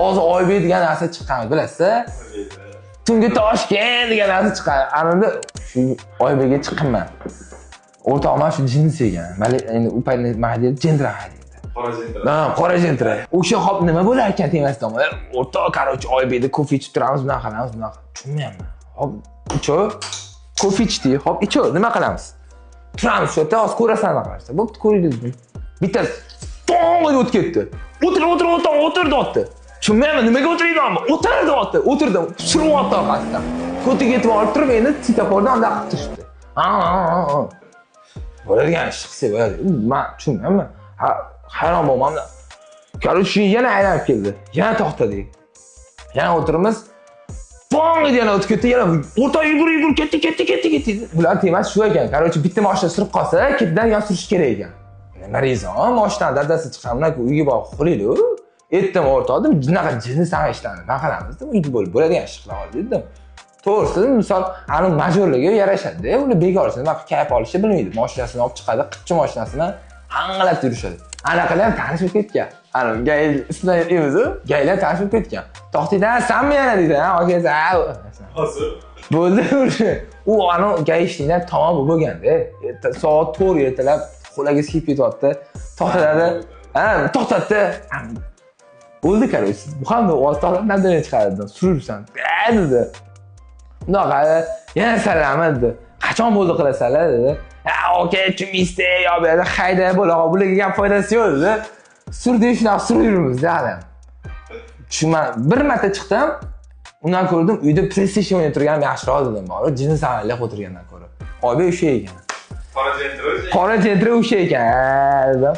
Hozir Oybek degan narsa chiqqan, bilasizlar? Tungi Toshkent degan narsa chiqqan. Ananda shu Oybekga chiqqanman. O'rtog'im shu jinni ekan. Mana endi u paytda mahalla jendra deydi. Qora jendra. Ha, qora jendra. O'sha hop nima bo'lar ekan temasdan. O'rtoq, qarochi Oybekda kofe ichib turamiz, bunaqa qilamiz, bunaqa. Tushunmayapman. Hop, icho, kofe ichdik, hop icho, nima qilamiz? Turamiz shu yerda, hozir ko'rasan nima qilasiz. Bo'pti, ko'ringiz. Bittasi to'g'ri o'tib ketdi. O'tir deyapti. Tushunmayapman, nimaga o'tiryapman? O'tir deyapti. O'tirdim, tushiryapti orqasidan. Ko'tiga yetib olib turib, endi sitapordan unda qilib turishdi. Bo'ladigan ish qilsa bo'ladi. Men tushunmayapman. Hayron bo'lmamda. Qarochi yana aylanib keldi. Yana to'xtadik. Yana o'tirimiz. Bong yana o'tib ketdi. Yana o'rta yugur ketdi. Bular temas shu ekan. Qarochi bitta mashina surib qolsa, ketidan yana surish kerak ekan. Marizon mashinadan dadasi chiqqandan uyga borib xulaydi-ku. Aytdim o'rtoqdim, bunaqa jinni sanashlarni nima qilamiz deb uyda bo'ladigan ish qila oldik dedim. To'g'risi, misol, ani majorlarga yarashadi-da, ular bekorchi nima qilib kayf olishni bilmaydi. Mashinasini olib chiqadi, qitcha mashinasini hanglab yurishadi. Anaqalar ham tanishib ketgan. Ani gayl ismini aytamiz-ku, gaylar tanishib ketgan. To'xtaydan, sanmi yana deydi, ha, akaza. Hozir bo'ldi o'sha. U ani gay ishlikdan tamom bo'lganda, soat 4 ertalab qo'laga siyib ketyapti. To'xtatadi. Ha, to'xtatdi. Bo'ldi qarochi. Bu ham o'rtoqlar nadani chiqardim. Surursan. Dedi. Bunaqa yana salom dedi. Qachon bo'ldi qilasanlar dedi. Ha, okey, chumiste yo bu yerda hayda bo'laqa bularga gap foydasi yo'q dedi. Surdi shunaqa surib yuramiz dedi. Tushunman. Bir marta chiqdim. Undan ko'rdim, uyda PlayStation o'ynab turganim yaxshiroq dedim. Bor, jinni sanalab o'tirgandan ko'ra. Oybek o'sha ekan. qora jendra. Qora jendra o'sha ekan dedim.